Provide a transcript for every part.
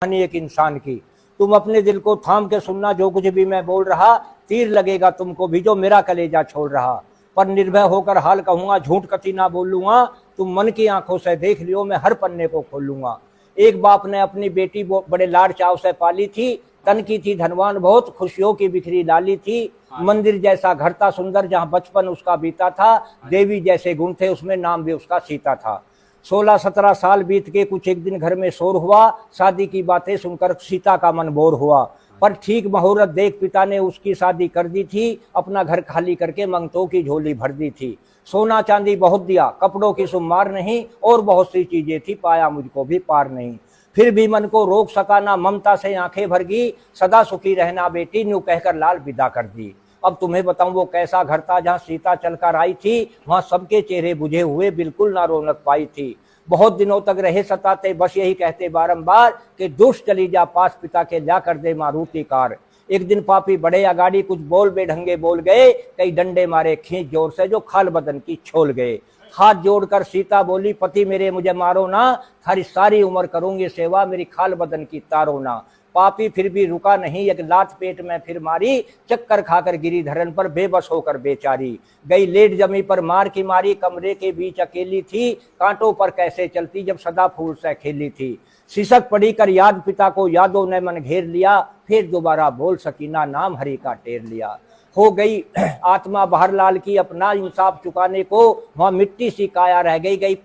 कहानी एक इंसान की। तुम अपने दिल को थाम के सुनना, जो कुछ भी मैं बोल रहा तीर लगेगा तुमको भी, जो मेरा कलेजा छोड़ रहा। पर निर्भय होकर हाल कहूंगा, झूठ कति ना बोलूंगा। तुम मन की आंखों से देख लियो, मैं हर पन्ने को खोलूंगा। एक बाप ने अपनी बेटी बड़े लाड चाव से पाली थी। तन की थी धनवान बहुत, खुशियों की बिखरी डाली थी। मंदिर जैसा घर था सुंदर, जहां बचपन उसका बीता था। देवी जैसे गुण थे उसमें, नाम भी उसका सीता था। 16-17 साल बीत के कुछ एक दिन घर में शोर हुआ। शादी की बातें सुनकर सीता का मन बोर हुआ। पर ठीक मुहूर्त देख पिता ने उसकी शादी कर दी थी। अपना घर खाली करके मंगतों की झोली भर दी थी। सोना चांदी बहुत दिया, कपड़ों की सुमार नहीं, और बहुत सी चीजें थी, पाया मुझको भी पार नहीं। फिर भी मन को रोक सका ना, ममता से आंखें भर गई। सदा सुखी रहना बेटी, न्यू कहकर लाल विदा कर दी। अब तुम्हें बताऊं वो कैसा घर था, जहां सीता चलकर आई थी वहां सबके चेहरे बुझे हुए, बिल्कुल ना रौनक पाई थी। बहुत दिनों तक रहे सताते, बस यही कहते बारंबार कि दुष्ट चली जा पास पिता के, जा कर दे मारुति कार। एक दिन पापी बड़े अगाड़ी, कुछ बोल बेढंगे बोल गए। कई डंडे मारे खींच जोर से, जो खाल बदन की छोल गए। हाथ जोड़कर सीता बोली, पति मेरे मुझे मारो ना, थारी सारी उम्र करूंगी सेवा, मेरी खाल बदन की तारो ना। पापी फिर भी रुका नहीं, एक लात पेट में फिर मारी। चक्कर खाकर गिरी धरन पर, बेबस होकर बेचारी गई लेट जमी पर मार की मारी। कमरे के बीच अकेली थी, कांटों पर कैसे चलती, जब सदा फूल से खेली थी। सिसक पड़ी कर याद पिता को, यादों ने मन घेर लिया। फिर दोबारा बोल सकी ना, नाम हरि का टेर लिया। हो गई आत्मा बाहर लाल की, अपना इंसाफ चुकाने को। वहां मिट्टी सी काया रह गई।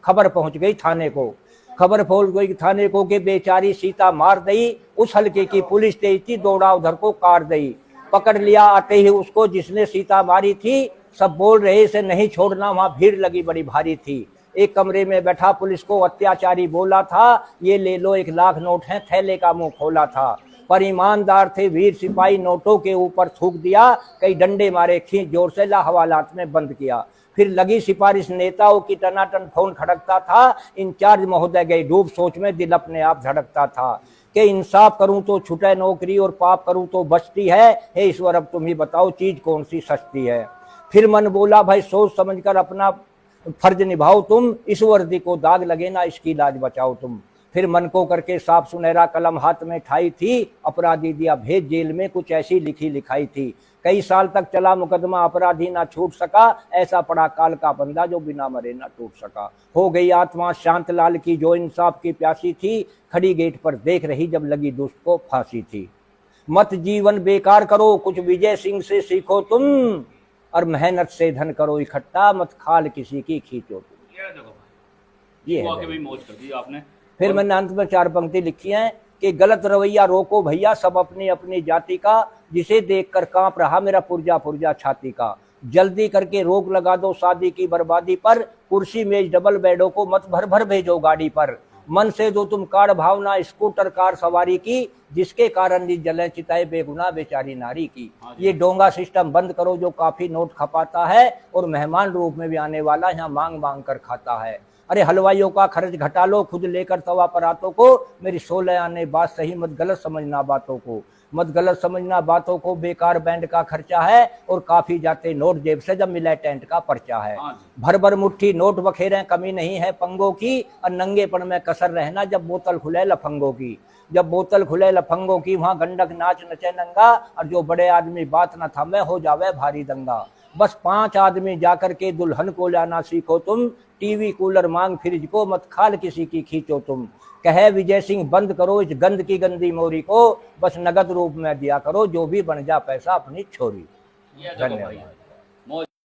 खबर पहुंच गई थाने को। खबर पहुंच गई थाने को कि बेचारी सीता मार दई। उस हल्के की पुलिस तेज थी, दौड़ा उधर को कार दई। पकड़ लिया आते ही उसको जिसने सीता मारी थी। सब बोल रहे इसे नहीं छोड़ना, वहां भीड़ लगी बड़ी भारी थी। एक कमरे में बैठा पुलिस को अत्याचारी बोला था, ये ले लो 1 लाख नोट हैं, थैले का मुंह खोला था। पर ईमानदार थे वीर सिपाही, नोटों के ऊपर थूक दिया। कई डंडे मारे खींच जोर से, ला हवालात में बंद किया। फिर लगी सिफारिश नेताओं की, टनाटन फोन खड़कता था। इंचार्ज महोदय गए डूब सोच में, दिल अपने आप धड़कता था कि इंसाफ करूं तो छुटे नौकरी, और पाप करूं तो बचती है। हे ईश्वर अब तुम ही बताओ, चीज कौन सी सस्ती है। फिर मन बोला, भाई सोच समझकर अपना फर्ज निभाओ तुम, इस वर्दी को दाग लगे ना, इसकी लाज बचाओ तुम। फिर मन को करके साफ सुनहरा कलम हाथ में ठाई थी। अपराधी दिया भेज जेल में, कुछ ऐसी लिखी लिखाई थी। कई साल तक चला मुकदमा, अपराधी ना छूट सका। ऐसा पड़ा काल का बंदा, जो बिना मरे ना टूट सका। हो गई आत्मा शांत लाल की, जो इंसाफ की प्यासी थी। खड़ी गेट पर देख रही, जब लगी दुष्ट को फांसी थी। मत जीवन बेकार करो, कुछ विजय सिंह से सीखो तुम। और मेहनत से धन करो इकट्ठा, मत खाल किसी की खींचो तुम। ये है मौज कर दी आपने। फिर मैंने अंत में 4 पंक्ति लिखी हैं कि गलत रवैया रोको भैया, सब अपनी अपनी जाति का। जिसे देखकर कांप रहा मेरा पुर्जा पुर्जा छाती का। जल्दी करके रोक लगा दो शादी की बर्बादी पर। कुर्सी मेज डबल बेडों को मत भर भर भेजो गाड़ी पर। मन से दो तुम कार भावना स्कूटर कार सवारी की, जिसके कारण जले चिताए बेगुनाह बेचारी नारी की। ये डोंगा सिस्टम बंद करो, जो काफी नोट खपाता है, और मेहमान रूप में भी आने वाला यहाँ मांग मांग कर खाता है। अरे हलवाइयों का खर्च घटा लो, खुद लेकर तवा परातों को। मेरी 16 आने बात सही, मत गलत समझना बातों को। मत गलत समझना बातों को, बेकार बैंड का खर्चा है। और काफी जाते नोट जेब से, जब मिला टेंट का पर्चा है। भर भर मुट्ठी नोट बखेरे, कमी नहीं है पंगों की। और नंगेपन में कसर रहना, जब बोतल खुले लफंगों की। जब बोतल खुले लफंगों की, वहां गंडक नाच नचे नंगा। और जो बड़े आदमी बात न थामे, हो जावे भारी दंगा। बस 5 आदमी जाकर के दुल्हन को लाना सीखो तुम। टीवी कूलर मांग फ्रिज को, मत खाल किसी की खींचो तुम। कहे विजय सिंह बंद करो इस गंद की गंदी मोरी को। बस नगद रूप में दिया करो, जो भी बन जा पैसा अपनी छोरी। धन्यवाद।